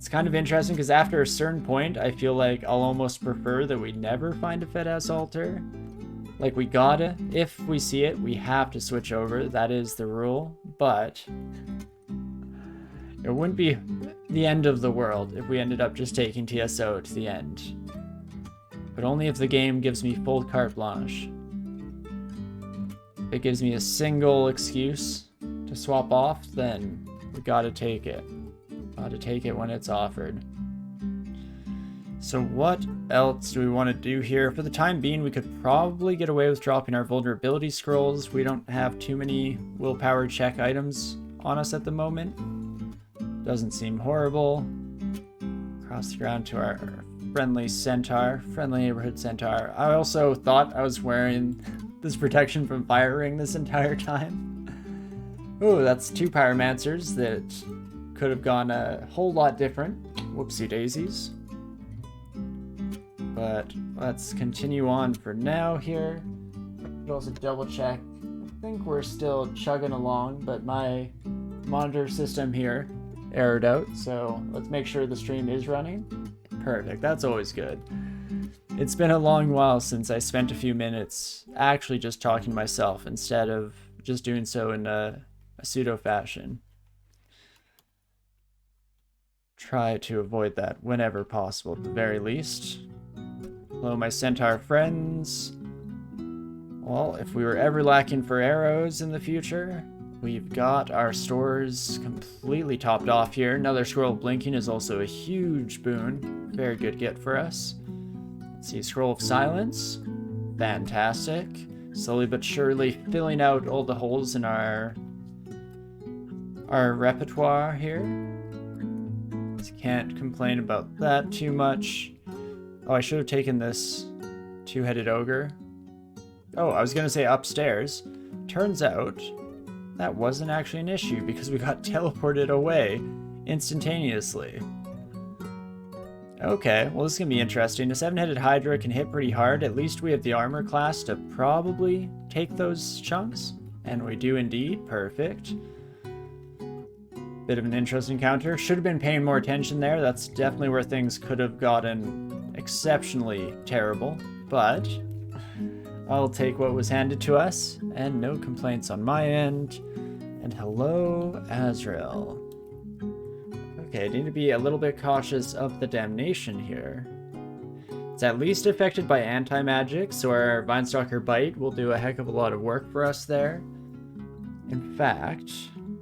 It's kind of interesting because after a certain point, I feel like I'll almost prefer that we never find a Fed-ass altar. Like, we gotta, if we see it, we have to switch over. That is the rule. But it wouldn't be the end of the world if we ended up just taking TSO to the end. But only if the game gives me full carte blanche. If it gives me a single excuse to swap off, then we gotta take it. Gotta take it when it's offered. So what else do we want to do here? For the time being, we could probably get away with dropping our vulnerability scrolls. We don't have too many willpower check items on us at the moment. Doesn't seem horrible. Cross the ground to our friendly centaur, friendly neighborhood centaur. I also thought I was wearing this protection from fire ring this entire time. Oh, that's 2 pyromancers that could have gone a whole lot different. Whoopsie daisies. But let's continue on for now here. Could also double check. I think we're still chugging along, but my monitor system here errored out, so let's make sure the stream is running. Perfect, that's always good. It's been a long while since I spent a few minutes actually just talking to myself instead of just doing so in a pseudo fashion. Try to avoid that whenever possible at the very least. Hello, my centaur friends. Well, if we were ever lacking for arrows in the future, we've got our stores completely topped off here. Another scroll of blinking is also a huge boon. Very good get for us. Let's see, scroll of silence. Fantastic. Slowly but surely filling out all the holes in our repertoire here. Can't complain about that too much. Oh, I should have taken this 2-headed ogre. Oh, I was gonna say upstairs. Turns out that wasn't actually an issue because we got teleported away instantaneously. Okay, well, this is gonna be interesting. A 7-headed hydra can hit pretty hard. At least we have the armor class to probably take those chunks. And we do indeed. Perfect. Bit of an interesting counter. Should have been paying more attention there. That's definitely where things could have gotten exceptionally terrible. But I'll take what was handed to us, and no complaints on my end. And hello, Azrael. Okay, I need to be a little bit cautious of the damnation here. It's at least affected by anti-magic, so our Vine Stalker bite will do a heck of a lot of work for us there. In fact,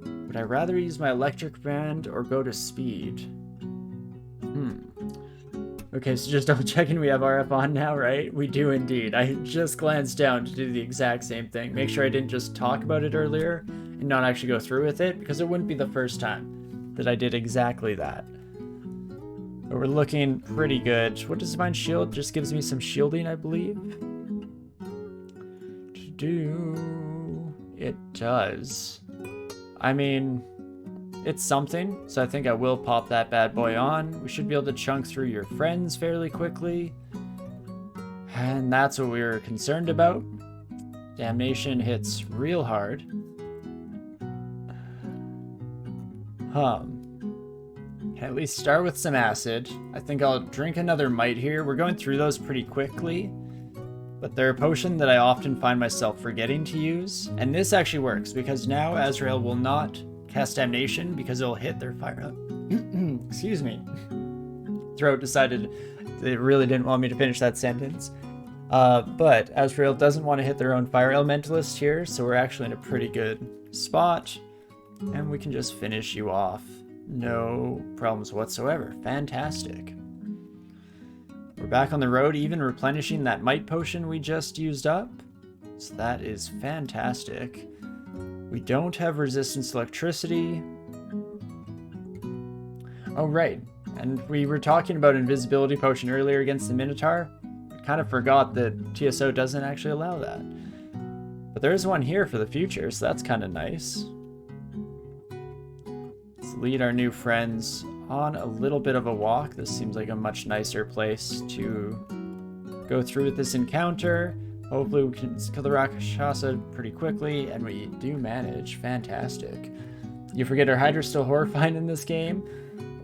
would I rather use my electric brand or go to speed? Okay, so just double checking we have RF on now, right? We do indeed. I just glanced down to do the exact same thing. Make sure I didn't just talk about it earlier and not actually go through with it, because it wouldn't be the first time that I did exactly that. But we're looking pretty good. What does Divine Shield? Just gives me some shielding, I believe. It does. I mean, it's something, so I think I will pop that bad boy on. We should be able to chunk through your friends fairly quickly. And that's what we were concerned about. Damnation hits real hard. Can at least start with some acid. I think I'll drink another might here. We're going through those pretty quickly, but they're a potion that I often find myself forgetting to use. And this actually works, because now Azrael will not cast damnation because it'll hit their fire. Excuse me. Throat decided they really didn't want me to finish that sentence. But Azrael doesn't want to hit their own fire elementalist here, so we're actually in a pretty good spot. And we can just finish you off. No problems whatsoever. Fantastic. We're back on the road, even replenishing that might potion we just used up. So that is fantastic. We don't have resistance to electricity. Oh, right. And we were talking about invisibility potion earlier against the Minotaur. I kind of forgot that TSO doesn't actually allow that. But there is one here for the future, so that's kind of nice. Let's lead our new friends on a little bit of a walk. This seems like a much nicer place to go through with this encounter. Hopefully we can kill the Rakshasa pretty quickly, and we do manage. Fantastic. You forget our Hydra's still horrifying in this game?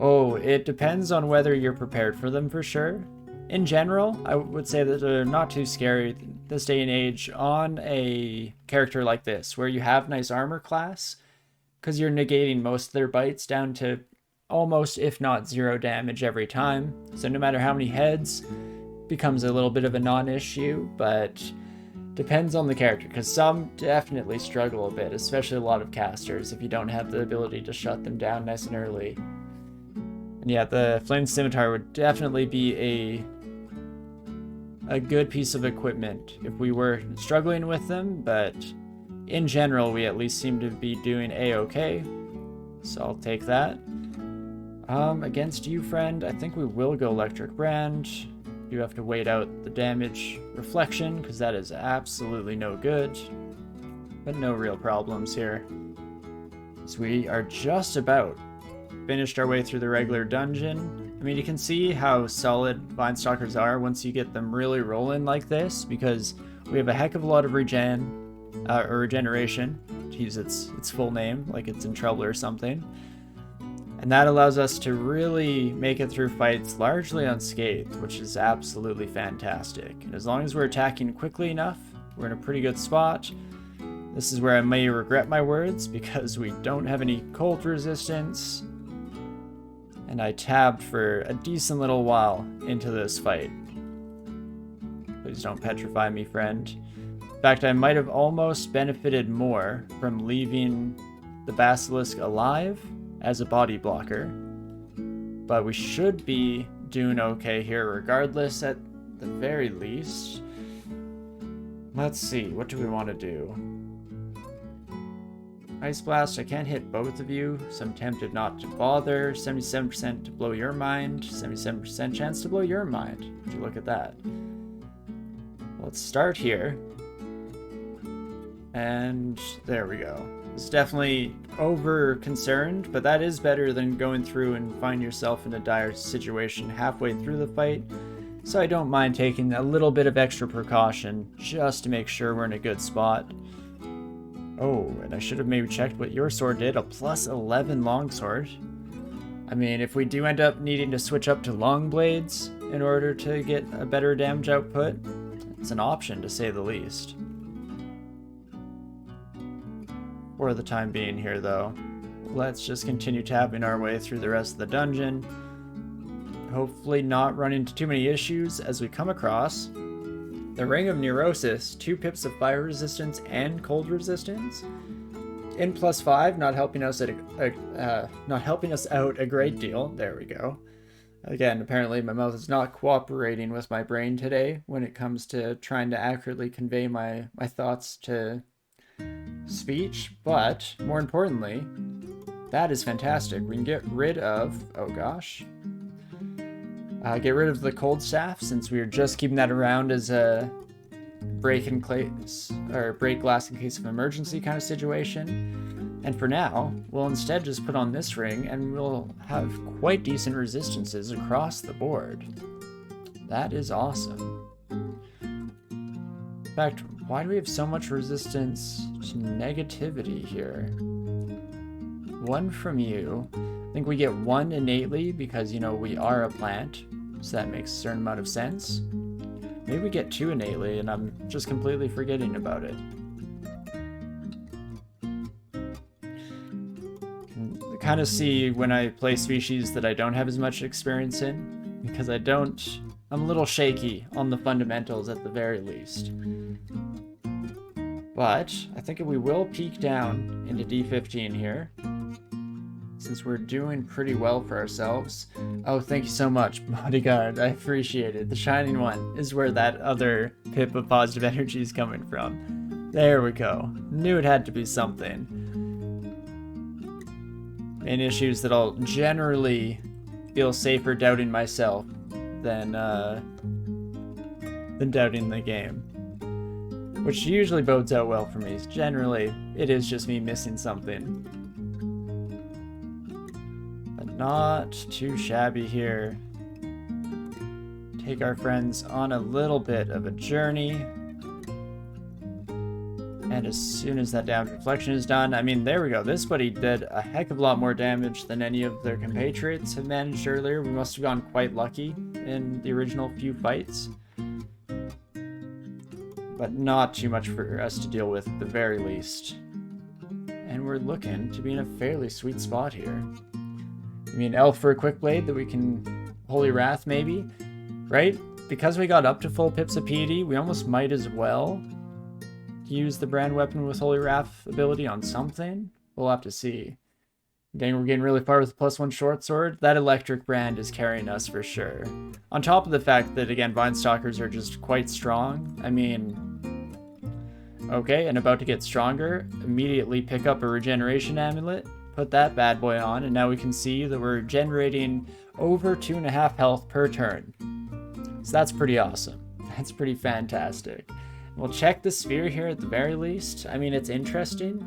Oh, it depends on whether you're prepared for them for sure. In general, I would say that they're not too scary this day and age on a character like this, where you have nice armor class, because you're negating most of their bites down to almost, if not zero damage every time. So no matter how many heads, becomes a little bit of a non-issue, but depends on the character, because some definitely struggle a bit, especially a lot of casters, if you don't have the ability to shut them down nice and early. And yeah, the Flame Scimitar would definitely be a good piece of equipment if we were struggling with them, but in general, we at least seem to be doing a-okay, so I'll take that. Against you, friend, I think we will go Electric Brand. You have to wait out the damage reflection, because that is absolutely no good, but no real problems here. So we are just about finished our way through the regular dungeon. I mean, you can see how solid Vine Stalkers are once you get them really rolling like this, because we have a heck of a lot of regeneration, to use its full name, like it's in trouble or something. And that allows us to really make it through fights largely unscathed, which is absolutely fantastic. And as long as we're attacking quickly enough, we're in a pretty good spot. This is where I may regret my words, because we don't have any cold resistance. And I tabbed for a decent little while into this fight. Please don't petrify me, friend. In fact, I might have almost benefited more from leaving the Basilisk alive as a body blocker. But we should be doing okay here regardless, at the very least. Let's see, what do we want to do? Ice Blast, I can't hit both of you, so I'm tempted not to bother. 77% to blow your mind, 77% chance to blow your mind. Would you look at that? Let's start here. And there we go. It's definitely over-concerned, but that is better than going through and find yourself in a dire situation halfway through the fight. So I don't mind taking a little bit of extra precaution just to make sure we're in a good spot. Oh, and I should have maybe checked what your sword did, a plus 11 longsword. I mean, if we do end up needing to switch up to long blades in order to get a better damage output, it's an option to say the least. For the time being here though, let's just continue tapping our way through the rest of the dungeon. Hopefully not run into too many issues as we come across the Ring of Neurosis, 2 pips of fire resistance and cold resistance. In +5, not helping us out a great deal. There we go. Again, apparently my mouth is not cooperating with my brain today when it comes to trying to accurately convey my thoughts to speech, but more importantly, that is fantastic. We can get rid of, oh gosh, get rid of the cold staff, since we are just keeping that around as a break glass in case of emergency kind of situation. And for now, we'll instead just put on this ring and we'll have quite decent resistances across the board. That is awesome. In fact, why do we have so much resistance to negativity here? 1 from you. I think we get 1 innately because, you know, we are a plant, so that makes a certain amount of sense. Maybe we get 2 innately and I'm just completely forgetting about it. Can kind of see when I play species that I don't have as much experience in, because I'm a little shaky on the fundamentals at the very least. But I think we will peek down into D15 here, since we're doing pretty well for ourselves. Oh, thank you so much, Bodyguard. I appreciate it. The Shining One is where that other pip of positive energy is coming from. There we go. Knew it had to be something. In issues that I'll generally feel safer doubting myself than doubting the game. Which usually bodes out well for me. Generally, it is just me missing something. Not too shabby here. Take our friends on a little bit of a journey. And as soon as that damage reflection is done, I mean, there we go. This buddy did a heck of a lot more damage than any of their compatriots have managed earlier. We must have gone quite lucky in the original few fights. But not too much for us to deal with at the very least. And we're looking to be in a fairly sweet spot here. I mean, Elf for a quick blade that we can Holy Wrath maybe, right? Because we got up to full pips of PD, we almost might as well use the brand weapon with Holy Wrath ability on something. We'll have to see. Dang, we're getting really far with the +1 short sword. That electric brand is carrying us for sure. On top of the fact that, again, Vine Stalkers are just quite strong. I mean, okay, and about to get stronger. Immediately pick up a regeneration amulet, put that bad boy on, and now we can see that we're generating over 2.5 health per turn. So that's pretty awesome. That's pretty fantastic. We'll check the spear here at the very least. I mean, it's interesting.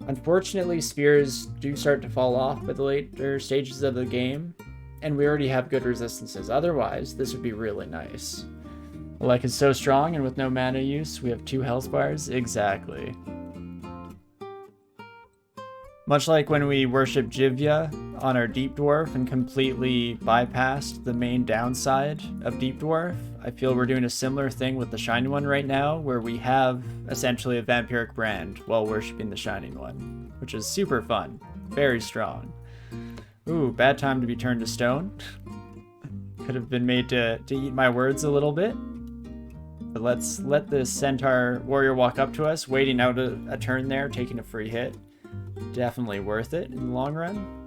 Unfortunately, spears do start to fall off by the later stages of the game, and we already have good resistances. Otherwise, this would be really nice. Elec is so strong, and with no mana use, we have 2 health bars. Exactly. Much like when we worshipped Jivya on our Deep Dwarf and completely bypassed the main downside of Deep Dwarf, I feel we're doing a similar thing with the Shining One right now, where we have essentially a vampiric brand while worshipping the Shining One, which is super fun. Very strong. Ooh, bad time to be turned to stone. Could have been made to eat my words a little bit. But let's let this Centaur warrior walk up to us, waiting out a turn there, taking a free hit. Definitely worth it in the long run.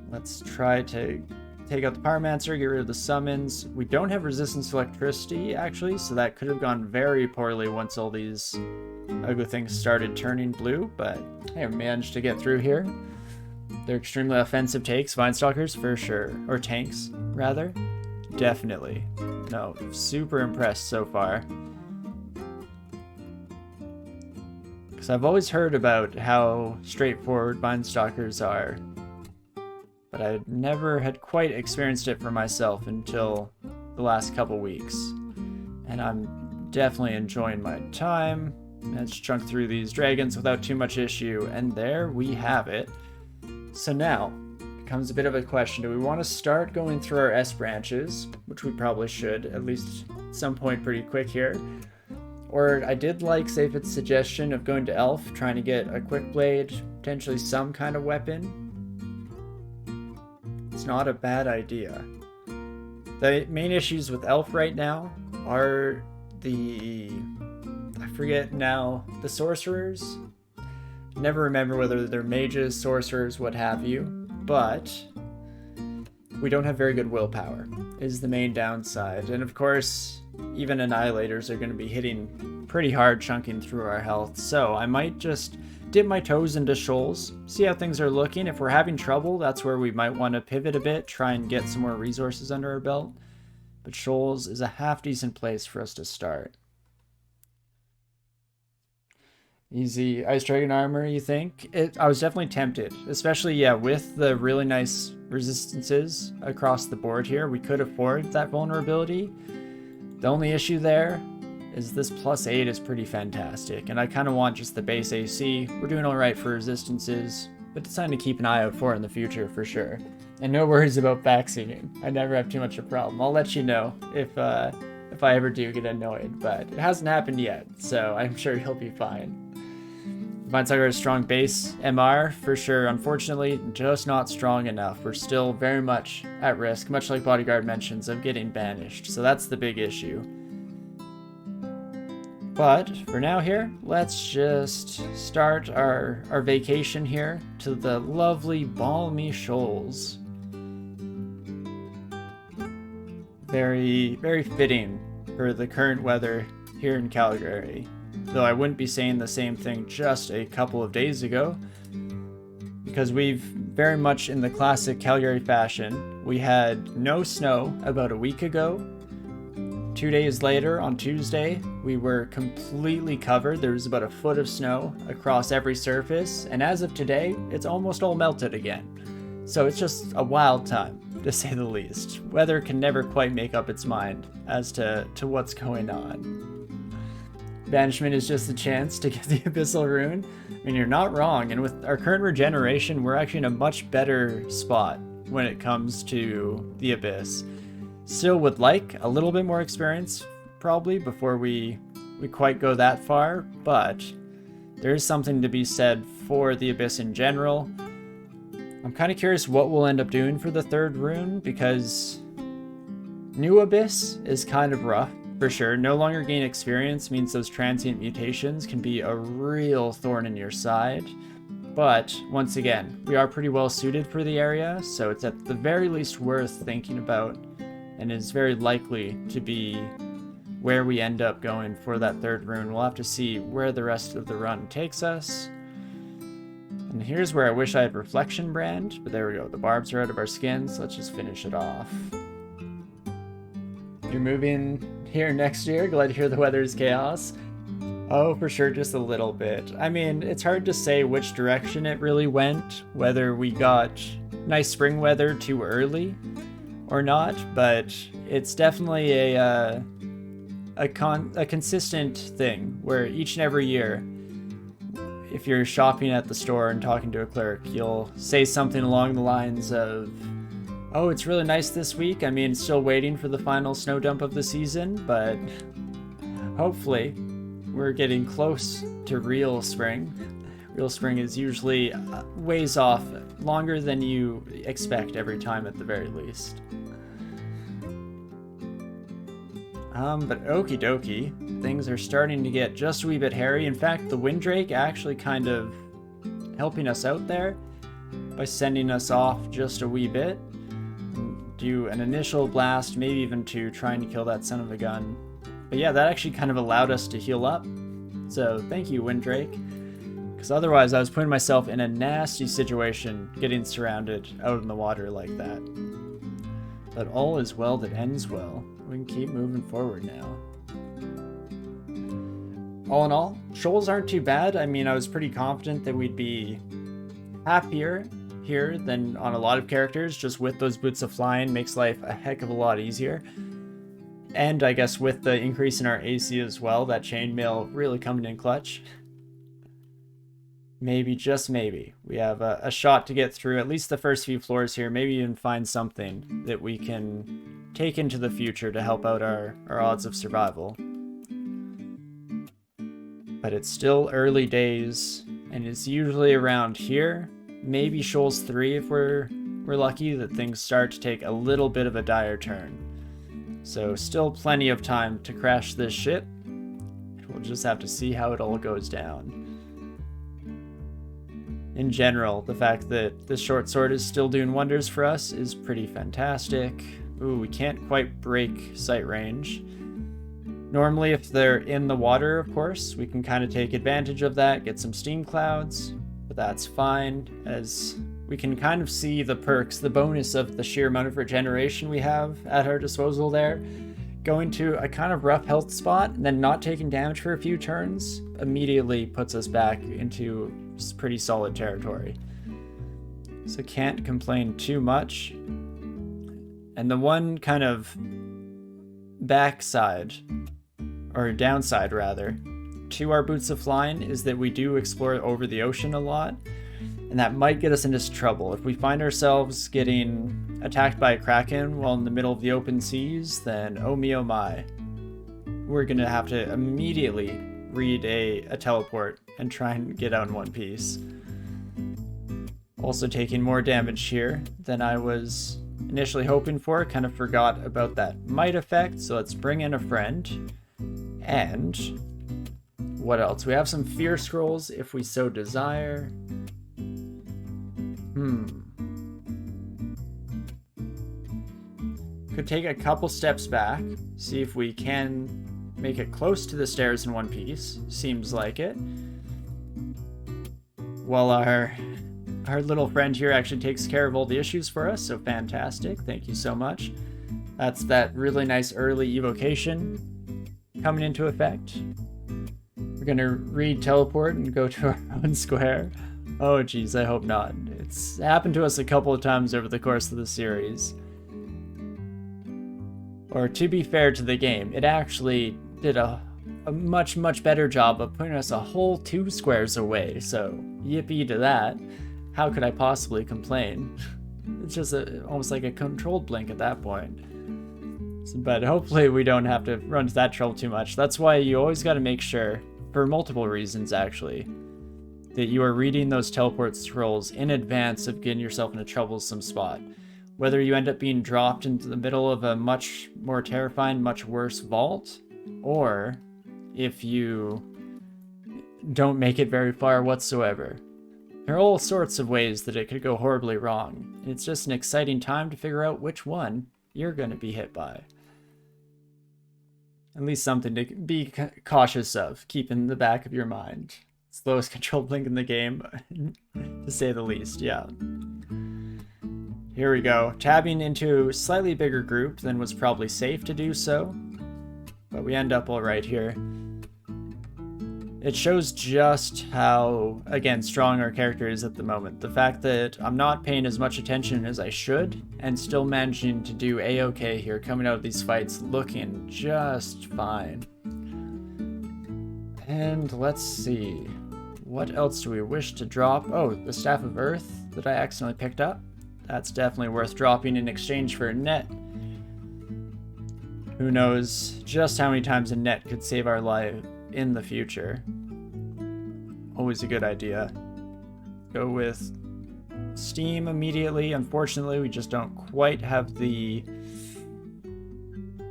Let's try to take out the Pyromancer, get rid of the summons. We don't have resistance to electricity, actually, so that could have gone very poorly once all these ugly things started turning blue, but hey, I managed to get through here. They're extremely offensive takes, Vine Stalkers, for sure. Or tanks, rather. Definitely. No, super impressed so far. Because I've always heard about how straightforward Vine Stalkers are, but I never had quite experienced it for myself until the last couple weeks. And I'm definitely enjoying my time. Let's chunk through these dragons without too much issue, and there we have it. So now, becomes a bit of a question. Do we want to start going through our S branches, which we probably should, at least at some point pretty quick here? Or I did like Safet's suggestion of going to Elf, trying to get a quick blade, potentially some kind of weapon. It's not a bad idea. The main issues with Elf right now are I forget now, the sorcerers? Never remember whether they're mages, sorcerers, what have you, but we don't have very good willpower, is the main downside. And of course, even Annihilators are going to be hitting pretty hard, chunking through our health, so I might just dip my toes into shoals, see how things are looking. If we're having trouble, that's where we might want to pivot a bit, try and get some more resources under our belt. But shoals is a half-decent place for us to start. Easy Ice Dragon armor, you think? I was definitely tempted, especially, yeah, with the really nice resistances across the board here. We could afford that vulnerability. The only issue there is this +8 is pretty fantastic, and I kind of want just the base AC. We're doing alright for resistances, but it's something to keep an eye out for in the future for sure. And no worries about backseating. I never have too much of a problem. I'll let you know if I ever do get annoyed, but it hasn't happened yet, so I'm sure you'll be fine. Vine Stalker has strong base MR for sure. Unfortunately, just not strong enough. We're still very much at risk, much like Bodyguard mentions, of getting banished. So that's the big issue. But for now here, let's just start our vacation here to the lovely balmy shoals. Very, very fitting for the current weather here in Calgary. Though I wouldn't be saying the same thing just a couple of days ago, because we've very much in the classic Calgary fashion. We had no snow about a week ago. 2 days later, on Tuesday, we were completely covered. There was about a foot of snow across every surface, and as of today, it's almost all melted again. So it's just a wild time, to say the least. Weather can never quite make up its mind as to what's going on. Banishment is just a chance to get the Abyssal Rune. I mean, you're not wrong, and with our current regeneration, we're actually in a much better spot when it comes to the Abyss. Still would like a little bit more experience, probably, before we quite go that far, but there is something to be said for the Abyss in general. I'm kind of curious what we'll end up doing for the third rune, because New Abyss is kind of rough, for sure. No longer gain experience means those transient mutations can be a real thorn in your side. But, once again, we are pretty well suited for the area, so it's at the very least worth thinking about, and is very likely to be where we end up going for that third rune. We'll have to see where the rest of the run takes us. And here's where I wish I had Reflection Brand, but there we go. The barbs are out of our skins. Let's just finish it off. You're moving here next year? Glad to hear the weather is chaos. Oh, for sure, just a little bit. I mean, it's hard to say which direction it really went, whether we got nice spring weather too early or not, but it's definitely a consistent thing where each and every year, if you're shopping at the store and talking to a clerk, you'll say something along the lines of, oh, it's really nice this week. I mean, still waiting for the final snow dump of the season, but hopefully we're getting close to real spring. Real spring is usually ways off, longer than you expect every time at the very least. But okie dokie, things are starting to get just a wee bit hairy. In fact, the Windrake actually kind of helping us out there by sending us off just a wee bit. Do an initial blast, maybe even two, trying to kill that son of a gun. But yeah, that actually kind of allowed us to heal up. So thank you, Windrake. Because otherwise I was putting myself in a nasty situation getting surrounded out in the water like that. But all is well that ends well. We can keep moving forward now. All in all, shoals aren't too bad. I mean, I was pretty confident that we'd be happier here than on a lot of characters. Just with those boots of flying makes life a heck of a lot easier. And I guess with the increase in our AC as well, that chainmail really coming in clutch. Maybe, just maybe, we have a shot to get through at least the first few floors here, maybe even find something that we can take into the future to help out our odds of survival. But it's still early days, and it's usually around here, maybe Shoals 3 if we're lucky, that things start to take a little bit of a dire turn. So still plenty of time to crash this ship. We'll just have to see how it all goes down. In general, the fact that this short sword is still doing wonders for us is pretty fantastic. Ooh, we can't quite break sight range. Normally, if they're in the water, of course, we can kind of take advantage of that, get some steam clouds, but that's fine, as we can kind of see the perks, the bonus of the sheer amount of regeneration we have at our disposal there. Going to a kind of rough health spot and then not taking damage for a few turns immediately puts us back into pretty solid territory. So can't complain too much. And the one kind of backside, or downside rather, to our Boots of Flying is that we do explore over the ocean a lot, and that might get us into trouble. If we find ourselves getting attacked by a kraken while in the middle of the open seas, then oh me oh my, we're gonna have to immediately read a teleport and try and get out in one piece. Also taking more damage here than I was initially hoping for. Kind of forgot about that might effect, so let's bring in a friend. And what else? We have some fear scrolls if we so desire. Could take a couple steps back, see if we can make it close to the stairs in one piece. Seems like it. While our little friend here actually takes care of all the issues for us, so fantastic. Thank you so much. That's that really nice early evocation coming into effect. We're gonna read teleport and go to our own square. Oh geez, I hope not. It's happened to us a couple of times over the course of the series. Or to be fair to the game, it actually did a a much, much better job of putting us a whole 2 squares away, so yippee to that. How could I possibly complain? It's just almost like a controlled blink at that point. But hopefully we don't have to run into that trouble too much. That's why you always got to make sure, for multiple reasons actually, that you are reading those teleport scrolls in advance of getting yourself in a troublesome spot. Whether you end up being dropped into the middle of a much more terrifying, much worse vault, or if you don't make it very far whatsoever. There are all sorts of ways that it could go horribly wrong. It's just an exciting time to figure out which one you're going to be hit by. At least something to be cautious of, keep in the back of your mind. Slowest control blink in the game, to say the least, yeah. Here we go, tabbing into a slightly bigger group than was probably safe to do so, but we end up all right here. It shows just how, again, strong our character is at the moment. The fact that I'm not paying as much attention as I should, and still managing to do a-okay here, coming out of these fights looking just fine. And let's see, what else do we wish to drop? Oh, the Staff of Earth that I accidentally picked up. That's definitely worth dropping in exchange for a net. Who knows just how many times a net could save our life in the future. Always a good idea. Go with Steam immediately. Unfortunately, we just don't quite have the...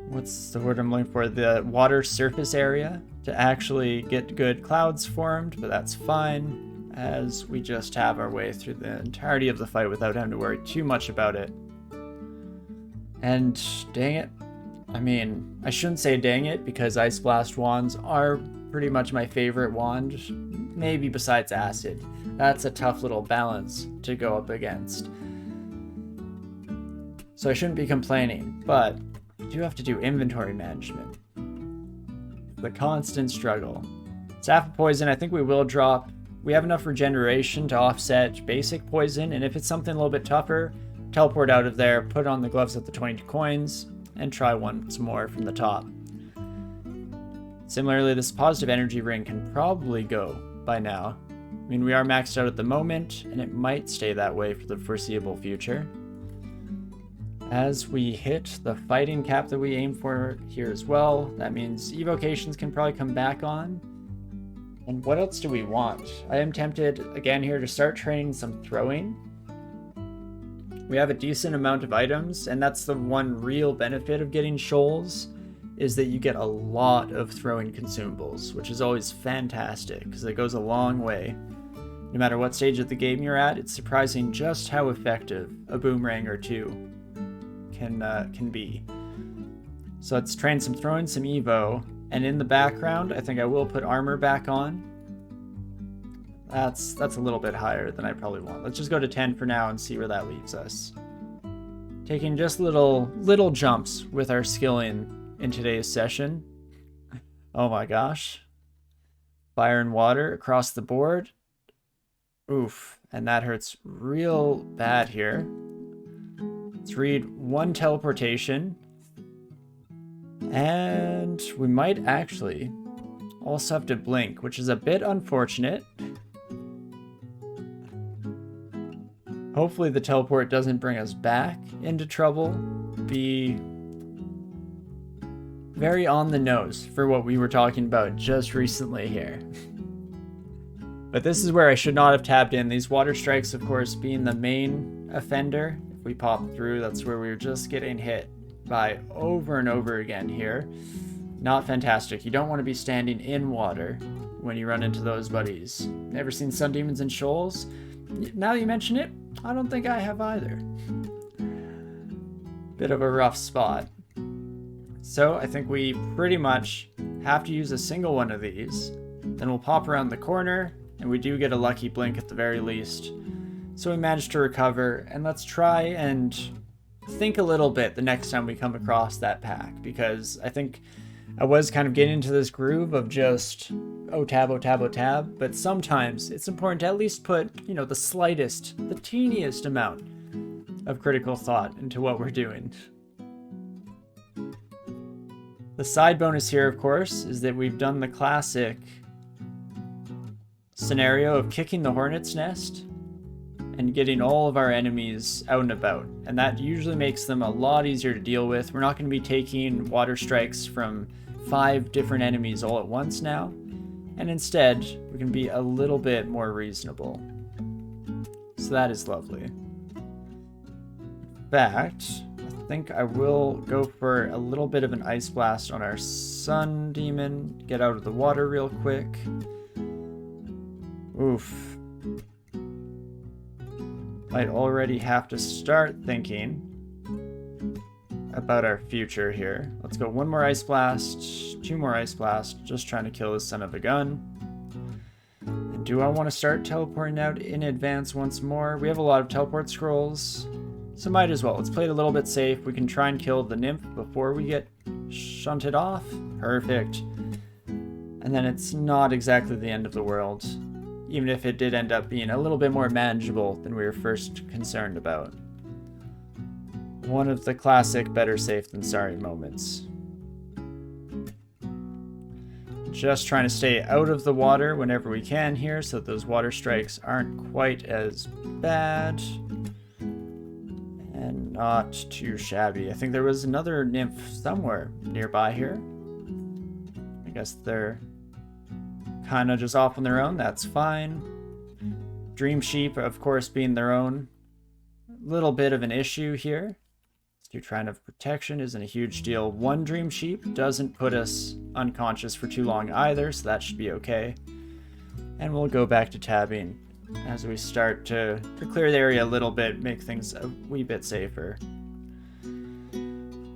what's the word I'm looking for? The water surface area to actually get good clouds formed, but that's fine, as we just have our way through the entirety of the fight without having to worry too much about it. And dang it, I mean, I shouldn't say dang it, because Ice Blast wands are pretty much my favorite wand, maybe besides Acid. That's a tough little balance to go up against. So I shouldn't be complaining, but I do have to do inventory management. The constant struggle. Staff of Poison, I think we will drop. We have enough regeneration to offset basic poison, and if it's something a little bit tougher, teleport out of there, put on the gloves at the 22 coins, and try once more from the top. Similarly, this positive energy ring can probably go by now. I mean, we are maxed out at the moment, and it might stay that way for the foreseeable future. As we hit the fighting cap that we aim for here as well, that means evocations can probably come back on. And what else do we want? I am tempted, again here, to start training some throwing. We have a decent amount of items, and that's the one real benefit of getting shoals, is that you get a lot of throwing consumables, which is always fantastic, because it goes a long way. No matter what stage of the game you're at, it's surprising just how effective a boomerang or two can be. So let's train some throwing, some evo, and in the background, I think I will put armor back on. That's a little bit higher than I probably want. Let's just go to 10 for now and see where that leaves us. Taking just little jumps with our skilling in today's session. Oh my gosh. Fire and water across the board. Oof, and that hurts real bad here. Let's read one teleportation. And we might actually also have to blink, which is a bit unfortunate. Hopefully the teleport doesn't bring us back into trouble. Be very on the nose for what we were talking about just recently here. But this is where I should not have tapped in. These water strikes, of course, being the main offender. If we pop through, that's where we were just getting hit by over and over again here. Not fantastic. You don't want to be standing in water when you run into those buddies. Never seen Sun Demons in shoals? Now that you mention it, I don't think I have either. Bit of a rough spot. So I think we pretty much have to use a single one of these. Then we'll pop around the corner, and we do get a lucky blink at the very least. So we managed to recover, and let's try and think a little bit the next time we come across that pack, because I think I was kind of getting into this groove of just tab, but sometimes it's important to at least put, the slightest, the teeniest amount of critical thought into what we're doing. The side bonus here, of course, is that we've done the classic scenario of kicking the hornet's nest and getting all of our enemies out and about. And that usually makes them a lot easier to deal with. We're not going to be taking water strikes from 5 different enemies all at once now. And instead, we can be a little bit more reasonable. So that is lovely. In fact, I think I will go for a little bit of an ice blast on our sun demon. Get out of the water real quick. Oof. Might already have to start thinking about our future here. Let's go 1 more ice blast, 2 more ice blasts, just trying to kill this son of a gun. And do I want to start teleporting out in advance once more? We have a lot of teleport scrolls, so might as well. Let's play it a little bit safe. We can try and kill the nymph before we get shunted off. Perfect. And then it's not exactly the end of the world, even if it did end up being a little bit more manageable than we were first concerned about. One of the classic better safe than sorry moments. Just trying to stay out of the water whenever we can here so that those water strikes aren't quite as bad. And not too shabby. I think there was another nymph somewhere nearby here. I guess they're kind of just off on their own. That's fine. Dream sheep, of course, being their own little bit of an issue here. 2 Shrine of Protection isn't a huge deal. 1 Dream Sheep doesn't put us unconscious for too long either, so that should be okay. And we'll go back to tabbing as we start to clear the area a little bit, make things a wee bit safer.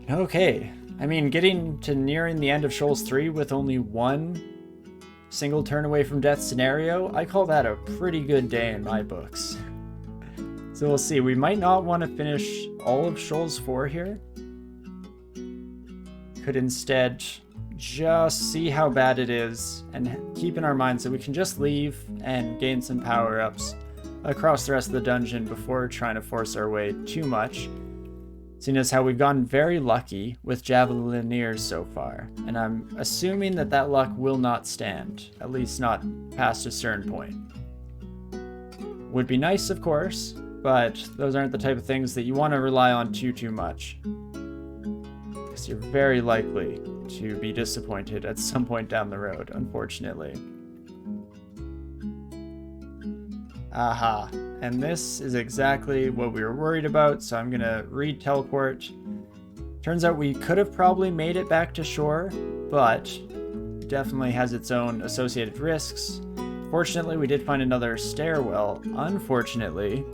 Okay, I mean, getting to nearing the end of Shoals 3 with only 1 single turn away from death scenario, I call that a pretty good day in my books. So we'll see. We might not want to finish all of Shoals 4 here. Could instead just see how bad it is and keep in our minds that we can just leave and gain some power-ups across the rest of the dungeon before trying to force our way too much. Seeing as how we've gotten very lucky with Javelineers so far, and I'm assuming that that luck will not stand, at least not past a certain point. Would be nice, of course, but those aren't the type of things that you want to rely on too much, because you're very likely to be disappointed at some point down the road, unfortunately. Aha, and this is exactly what we were worried about, so I'm gonna re-teleport. Turns out we could have probably made it back to shore, but definitely has its own associated risks. Fortunately, we did find another stairwell. Unfortunately,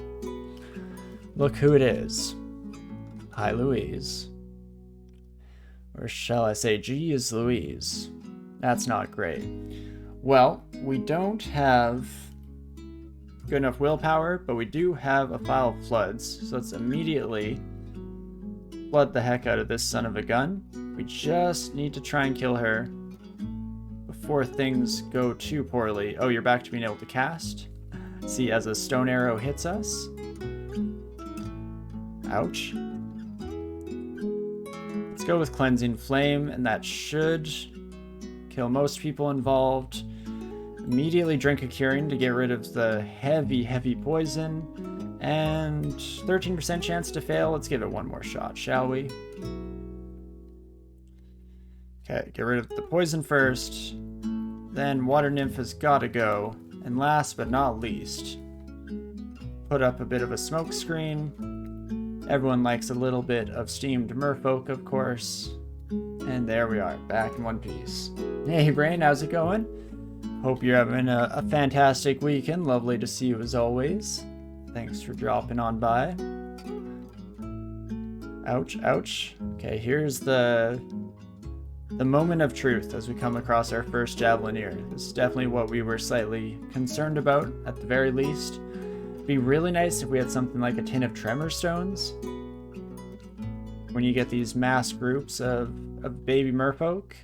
look who it is. Hi, Louise. Or shall I say, geez Louise. That's not great. Well, we don't have good enough willpower, but we do have a file of floods, so let's immediately flood the heck out of this son of a gun. We just need to try and kill her before things go too poorly. Oh, you're back to being able to cast. See, as a stone arrow hits us. Ouch. Let's go with Cleansing Flame, and that should kill most people involved. Immediately drink a curing to get rid of the heavy poison. And 13% chance to fail. Let's give it one more shot, shall we? Okay, get rid of the poison first. Then Water Nymph has got to go. And last but not least, put up a bit of a smoke screen. Everyone likes a little bit of steamed merfolk, of course. And there we are, back in one piece. Hey Brain, how's it going? Hope you're having a fantastic weekend. Lovely to see you as always. Thanks for dropping on by. Ouch, ouch. Okay, here's the moment of truth as we come across our first Javelineer. This is definitely what we were slightly concerned about, at the very least. It'd be really nice if we had something like a tin of tremor stones. When you get these mass groups of baby merfolk.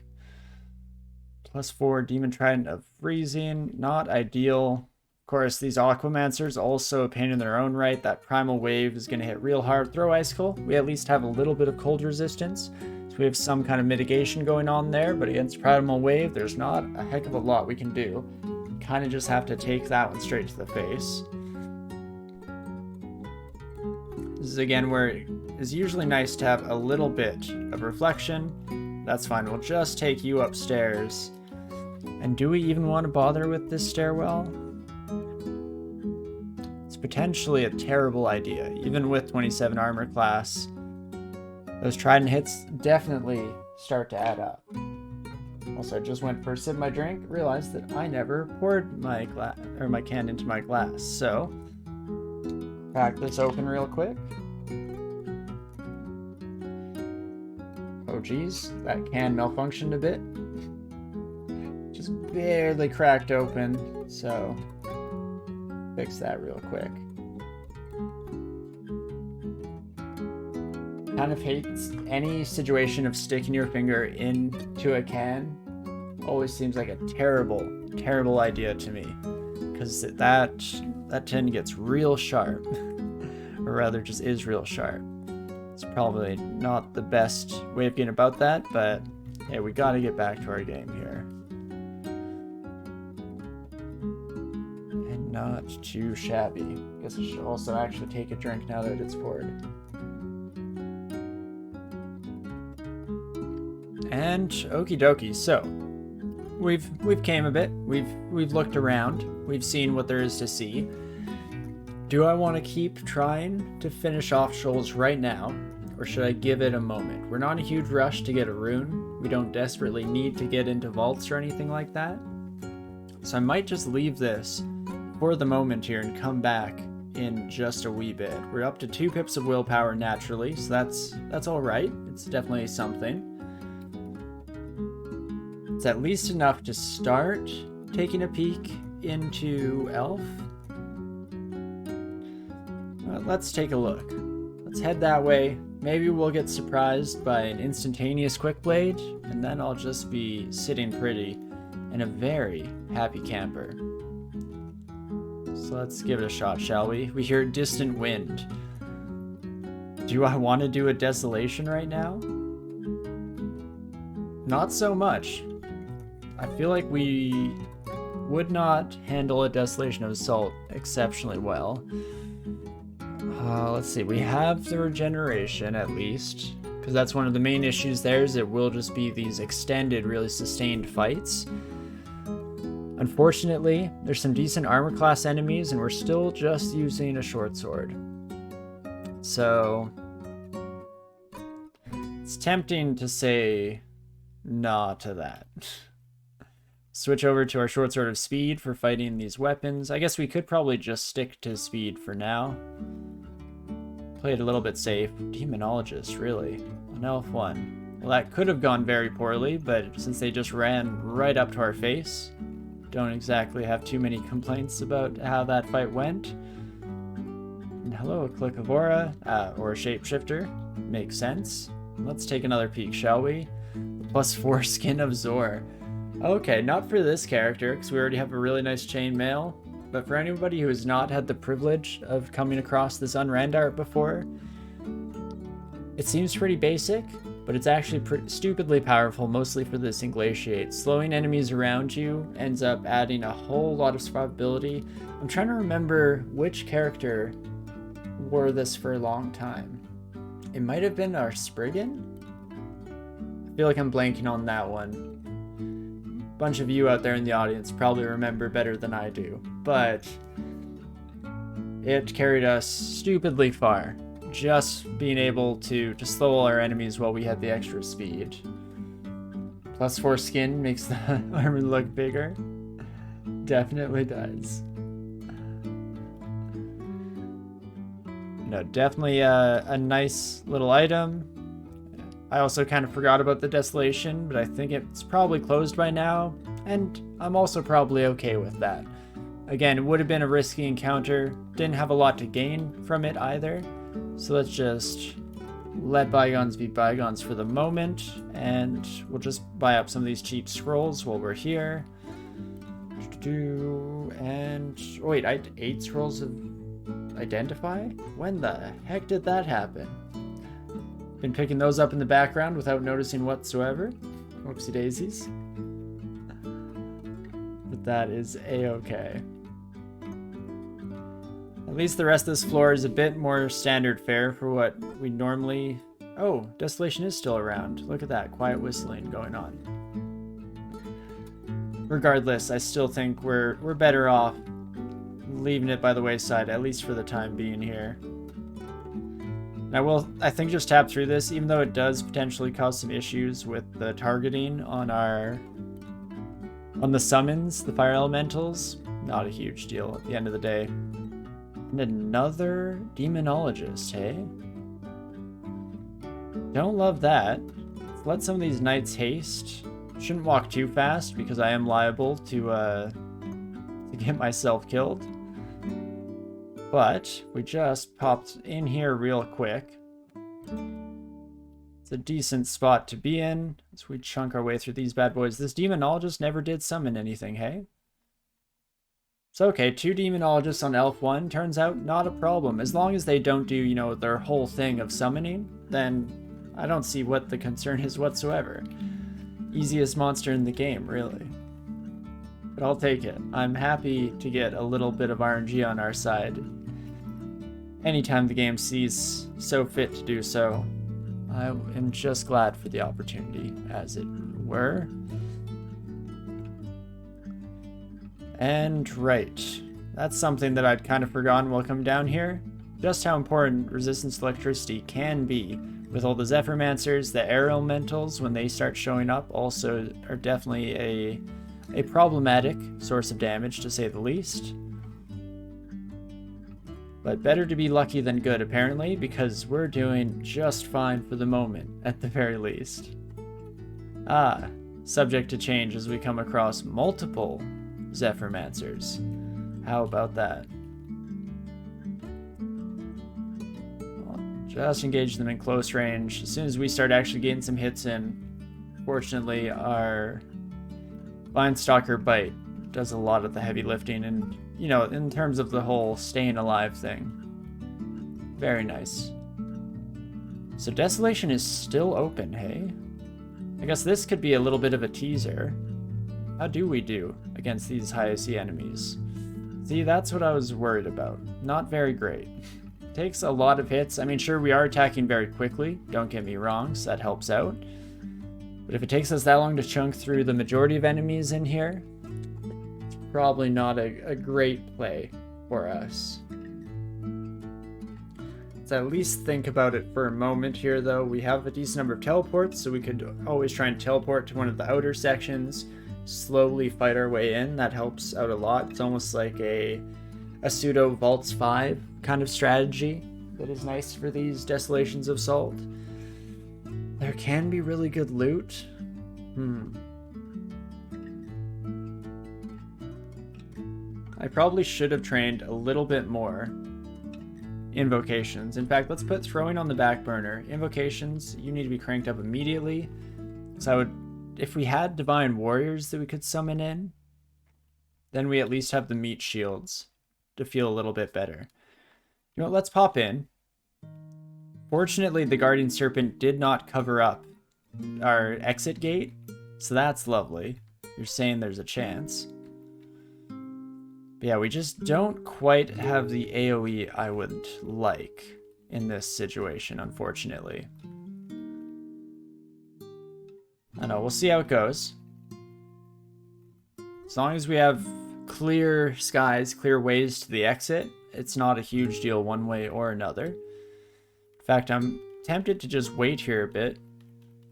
+4 Demon Trident of Freezing, not ideal. Of course, these Aquamancers also a pain in their own right. That Primal Wave is going to hit real hard. Throw Icicle, we at least have a little bit of cold resistance. So we have some kind of mitigation going on there, but against Primal Wave, there's not a heck of a lot we can do. Kind of just have to take that one straight to the face. This is again where it is usually nice to have a little bit of reflection. That's fine, we'll just take you upstairs. And do we even want to bother with this stairwell? It's potentially a terrible idea, even with 27 armor class. Those trident hits definitely start to add up. Also, I just went for a sip of my drink, realized that I never poured my can into my glass. So, crack this open real quick. Oh geez, that can malfunctioned a bit. Just barely cracked open, so fix that real quick. Kind of hates any situation of sticking your finger into a can. Always seems like a terrible, terrible idea to me, because that tin gets real sharp, or rather just is real sharp. It's probably not the best way of getting about that, but yeah, we got to get back to our game here. And not too shabby. Guess I should also actually take a drink now that it's poured. And okie dokie, so we've came a bit, we've looked around, we've seen what there is to see. Do I want to keep trying to finish off Shoals right now, or should I give it a moment? We're not in a huge rush to get a rune, we don't desperately need to get into vaults or anything like that. So I might just leave this for the moment here and come back in just a wee bit. We're up to 2 pips of willpower naturally, so that's alright, it's definitely something. It's at least enough to start taking a peek into Elf. Let's take a look. Let's head that way. Maybe we'll get surprised by an instantaneous quick blade, and then I'll just be sitting pretty and a very happy camper. So let's give it a shot, shall we? We hear distant wind. Do I want to do a desolation right now? Not so much. I feel like we would not handle a Desolation of Assault exceptionally well. Let's see, we have the regeneration at least, because that's one of the main issues there, is it will just be these extended, really sustained fights. Unfortunately, there's some decent armor class enemies, and we're still just using a short sword. So, it's tempting to say nah to that. Switch over to our short sword of speed for fighting these weapons. I guess we could probably just stick to speed for now. Play it a little bit safe. Demonologist, really? On Elf 1. Well, that could have gone very poorly, but since they just ran right up to our face, don't exactly have too many complaints about how that fight went. And hello, a Click of Aura, or a Shapeshifter. Makes sense. Let's take another peek, shall we? +4 Skin of Zor. Okay, not for this character, because we already have a really nice chainmail, but for anybody who has not had the privilege of coming across this unrend art before, it seems pretty basic, but it's actually stupidly powerful, mostly for this Inglatiate. Slowing enemies around you ends up adding a whole lot of survivability. I'm trying to remember which character wore this for a long time. It might have been our Spriggan? I feel like I'm blanking on that one. Bunch of you out there in the audience probably remember better than I do, but it carried us stupidly far, just being able to slow all our enemies while we had the extra speed. +4 skin makes the armor look bigger. Definitely does. No, definitely a nice little item. I also kind of forgot about the Desolation, but I think it's probably closed by now, and I'm also probably okay with that. Again, it would have been a risky encounter, didn't have a lot to gain from it either, so let's just let bygones be bygones for the moment, and we'll just buy up some of these cheap scrolls while we're here. And oh wait, I had 8 scrolls of identify? When the heck did that happen? Been picking those up in the background without noticing whatsoever. Whoopsie daisies. But that is a-okay. At least the rest of this floor is a bit more standard fare for what we normally... Oh, Desolation is still around. Look at that, quiet whistling going on. Regardless, I still think we're better off leaving it by the wayside, at least for the time being here. And I will, I think, just tap through this, even though it does potentially cause some issues with the targeting on the summons, the fire elementals. Not a huge deal at the end of the day. And another demonologist, hey? Don't love that. Let's let some of these knights haste. Shouldn't walk too fast because I am liable to get myself killed. But we just popped in here real quick. It's a decent spot to be in as we chunk our way through these bad boys. This demonologist never did summon anything, hey? It's okay, 2 demonologists on Elf 1 turns out not a problem. As long as they don't do, you know, their whole thing of summoning, then I don't see what the concern is whatsoever. Easiest monster in the game, really. But I'll take it. I'm happy to get a little bit of RNG on our side. Anytime the game sees so fit to do so, I am just glad for the opportunity, as it were. And right, that's something that I'd kind of forgotten while coming down here. Just how important resistance to electricity can be. With all the Zephyrmancers, the air elementals, when they start showing up, also are definitely a problematic source of damage, to say the least. But better to be lucky than good, apparently, because we're doing just fine for the moment, at the very least. Ah, subject to change as we come across multiple Zephyrmancers. How about that? Just engage them in close range. As soon as we start actually getting some hits in, fortunately, our Vine Stalker bite does a lot of the heavy lifting, and, you know, in terms of the whole staying alive thing. Very nice. So Desolation is still open, hey? I guess this could be a little bit of a teaser. How do we do against these high AC enemies? See, that's what I was worried about. Not very great. Takes a lot of hits. I mean, sure, we are attacking very quickly, don't get me wrong, so that helps out. But if it takes us that long to chunk through the majority of enemies in here, it's probably not a great play for us. Let's at least think about it for a moment here, though. We have a decent number of teleports, so we could always try and teleport to one of the outer sections, slowly fight our way in. That helps out a lot. It's almost like a pseudo Vaults 5 kind of strategy that is nice for these Desolations of Salt. There can be really good loot. I probably should have trained a little bit more invocations. In fact, let's put throwing on the back burner. Invocations, you need to be cranked up immediately. So I would, if we had Divine Warriors that we could summon in, then we at least have the meat shields to feel a little bit better. You know what, let's pop in. Fortunately, the Guardian Serpent did not cover up our exit gate, so that's lovely. You're saying there's a chance. But yeah, we just don't quite have the AoE I would like in this situation, unfortunately. I know, we'll see how it goes. As long as we have clear skies, clear ways to the exit, it's not a huge deal one way or another. In fact, I'm tempted to just wait here a bit.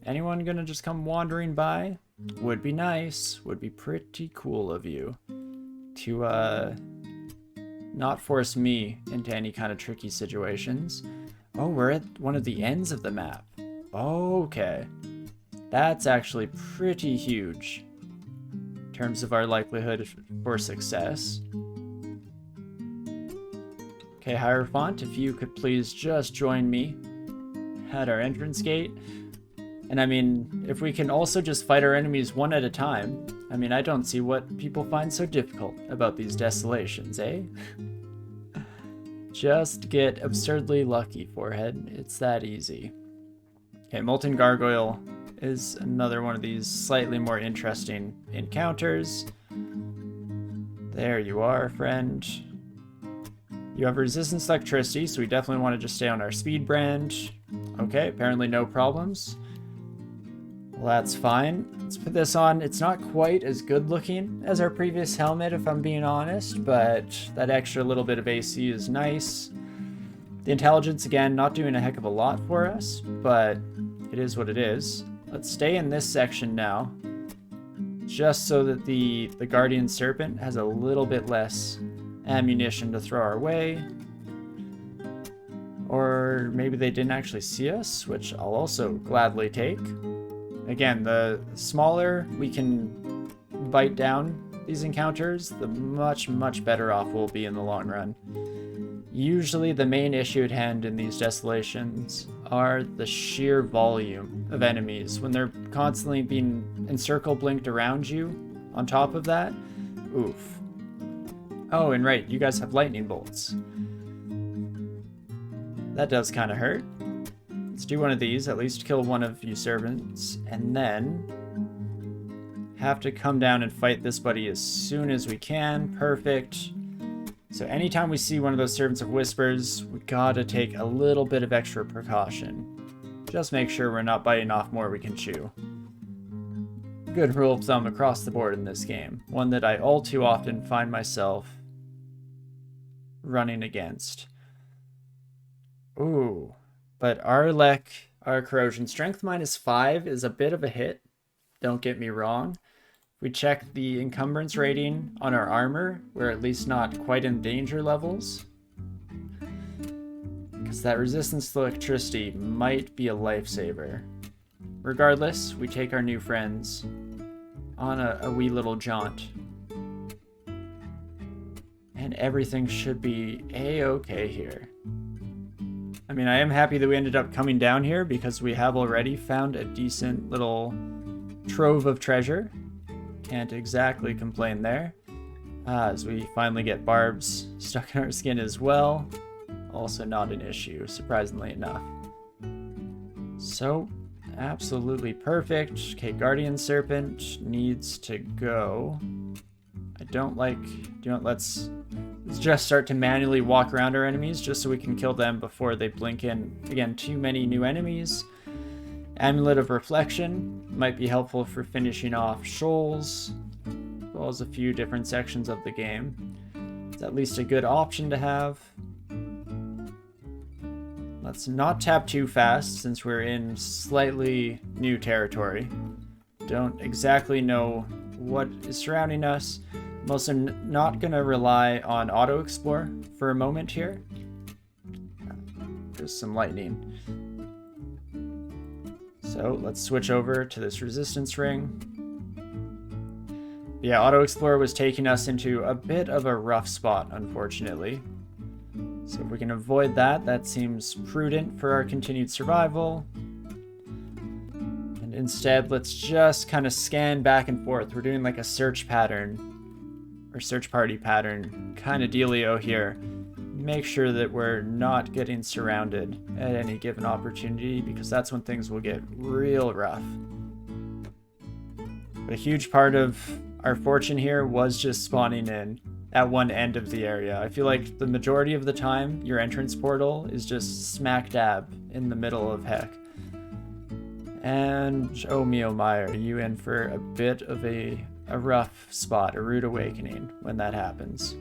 Anyone gonna just come wandering by? Would be nice. Would be pretty cool of you to not force me into any kind of tricky situations. Oh, we're at one of the ends of the map. Okay. That's actually pretty huge in terms of our likelihood for success. Okay, Hierophant, if you could please just join me at our entrance gate. And I mean, if we can also just fight our enemies one at a time, I mean, I don't see what people find so difficult about these desolations, eh? Just get absurdly lucky, Forehead. It's that easy. Okay, Molten Gargoyle is another one of these slightly more interesting encounters. There you are, friend. You have resistance to electricity, so we definitely want to just stay on our speed brand. Okay, apparently no problems. Well, that's fine. Let's put this on. It's not quite as good looking as our previous helmet, if I'm being honest, but that extra little bit of AC is nice. The intelligence, again, not doing a heck of a lot for us, but it is what it is. Let's stay in this section now, just so that the Guardian Serpent has a little bit less ammunition to throw our way. Or maybe they didn't actually see us, which I'll also gladly take. Again, the smaller we can bite down these encounters, the much better off we'll be in the long run. Usually the main issue at hand in these desolations are the sheer volume of enemies. When they're constantly being encircle blinked around you, on top of that, oof. Oh, and right, you guys have lightning bolts. That does kind of hurt. Let's do one of these, at least kill one of you servants, and then have to come down and fight this buddy as soon as we can. Perfect. So anytime we see one of those Servants of Whispers, we gotta take a little bit of extra precaution. Just make sure we're not biting off more we can chew. Good rule of thumb across the board in this game. One that I all too often find myself running against. Ooh. But our corrosion strength -5 is a bit of a hit. Don't get me wrong. We check the encumbrance rating on our armor. We're at least not quite in danger levels. Because that resistance to electricity might be a lifesaver. Regardless, we take our new friends on a wee little jaunt. And everything should be a-okay here. I mean, I am happy that we ended up coming down here because we have already found a decent little trove of treasure. Can't exactly complain there. As we finally get barbs stuck in our skin as well. Also not an issue, surprisingly enough. So, absolutely perfect. Okay, Guardian Serpent needs to go. Let's just start to manually walk around our enemies just so we can kill them before they blink in. Again, too many new enemies. Amulet of Reflection might be helpful for finishing off shoals, as well as a few different sections of the game. It's at least a good option to have. Let's not tap too fast since we're in slightly new territory. Don't exactly know what is surrounding us. I'm also not going to rely on auto-explore for a moment here. There's some lightning. So let's switch over to this resistance ring. Yeah, auto-explore was taking us into a bit of a rough spot, unfortunately. So if we can avoid that, that seems prudent for our continued survival. And instead, let's just kind of scan back and forth. We're doing like a search pattern, or search party pattern kind of dealio here. Make sure that we're not getting surrounded at any given opportunity, because that's when things will get real rough. But a huge part of our fortune here was just spawning in at one end of the area. I feel like the majority of the time, your entrance portal is just smack dab in the middle of heck. And oh me oh my, are you in for a bit of a rough spot, a rude awakening when that happens.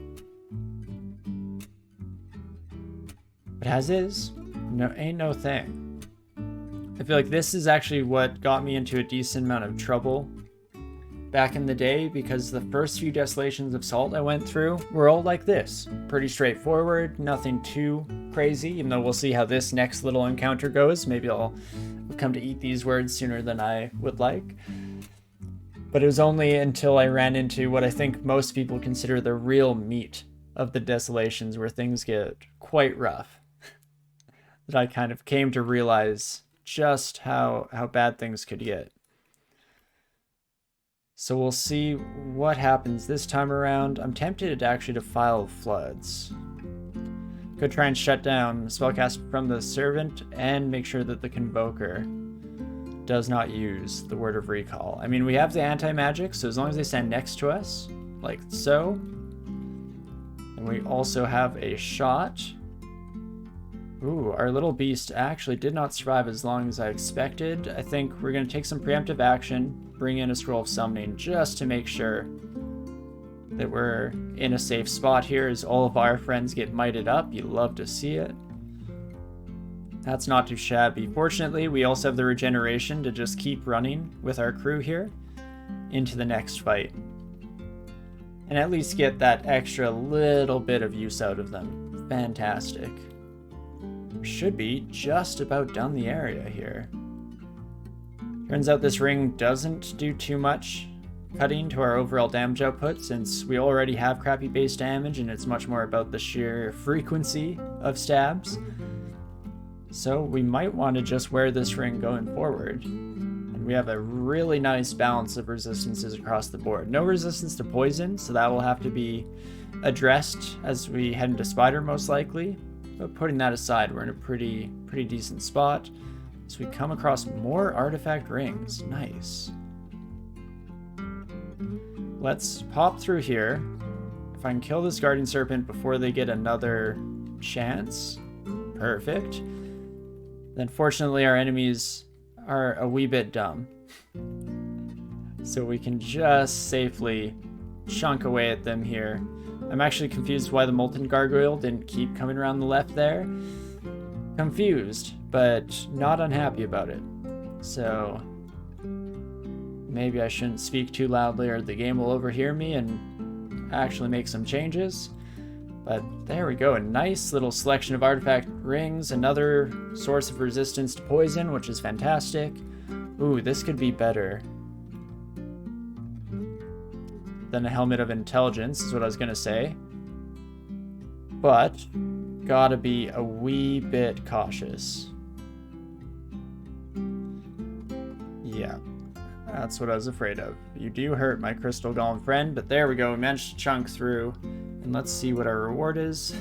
But as is, ain't no thing. I feel like this is actually what got me into a decent amount of trouble back in the day, because the first few Desolations of Salt I went through were all like this. Pretty straightforward, nothing too crazy, even though we'll see how this next little encounter goes. Maybe I'll come to eat these words sooner than I would like. But it was only until I ran into what I think most people consider the real meat of the Desolations, where things get quite rough, that I kind of came to realize just how bad things could get. So we'll see what happens this time around. I'm tempted actually to file Floods. Could try and shut down spellcast from the Servant and make sure that the Convoker does not use the Word of Recall. I mean, we have the anti-magic, so as long as they stand next to us, like so. And we also have a shot. Ooh, our little beast actually did not survive as long as I expected. I think we're going to take some preemptive action, bring in a Scroll of Summoning just to make sure that we're in a safe spot here as all of our friends get mited up. You love to see it. That's not too shabby. Fortunately, we also have the regeneration to just keep running with our crew here into the next fight. And at least get that extra little bit of use out of them. Fantastic. Should be just about done the area here. Turns out this ring doesn't do too much cutting to our overall damage output since we already have crappy base damage and it's much more about the sheer frequency of stabs. So we might want to just wear this ring going forward. And we have a really nice balance of resistances across the board. No resistance to poison, so that will have to be addressed as we head into Spider most likely. But putting that aside, we're in a pretty decent spot. So we come across more artifact rings. Nice. Let's pop through here. If I can kill this Guardian Serpent before they get another chance. Perfect. Then fortunately our enemies are a wee bit dumb. So we can just safely chunk away at them here. I'm actually confused why the Molten Gargoyle didn't keep coming around the left there. Confused, but not unhappy about it. So maybe I shouldn't speak too loudly or the game will overhear me and actually make some changes. But there we go, a nice little selection of artifact rings, another source of resistance to poison, which is fantastic. Ooh, this could be better than a Helmet of Intelligence, is what I was gonna say. But gotta be a wee bit cautious. Yeah, that's what I was afraid of. You do hurt my Crystal Golem friend, but there we go, we managed to chunk through. And let's see what our reward is.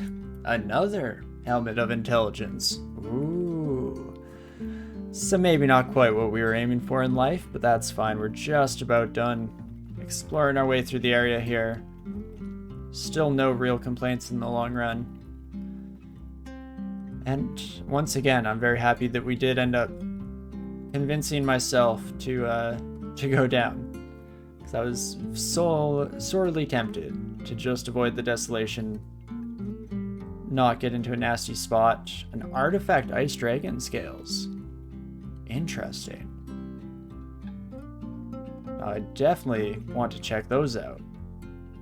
Another Helmet of Intelligence. Ooh. So maybe not quite what we were aiming for in life, but that's fine. We're just about done exploring our way through the area here. Still no real complaints in the long run. And once again, I'm very happy that we did end up convincing myself to go down. Because I was so sorely tempted to just avoid the desolation, not get into a nasty spot. An artifact Ice Dragon Scales. Interesting. I definitely want to check those out.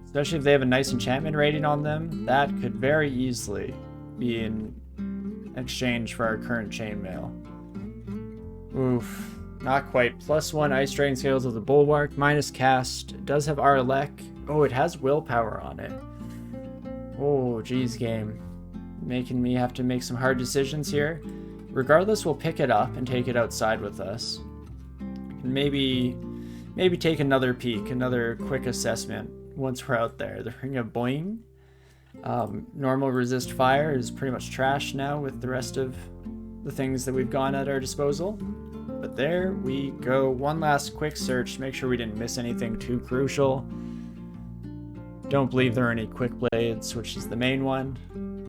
Especially if they have a nice enchantment rating on them. That could very easily be in exchange for our current chainmail. Oof. Not quite. +1 Ice Dragon Scales of the Bulwark. Minus cast. It does have Arlek. Oh, it has willpower on it. Oh, geez, game. Making me have to make some hard decisions here. Regardless, we'll pick it up and take it outside with us. And maybe take another peek, another quick assessment once we're out there. The Ring of Boing. Normal resist fire is pretty much trash now with the rest of the things that we've gone at our disposal. But there we go. One last quick search to make sure we didn't miss anything too crucial. Don't believe there are any quick blades, which is the main one.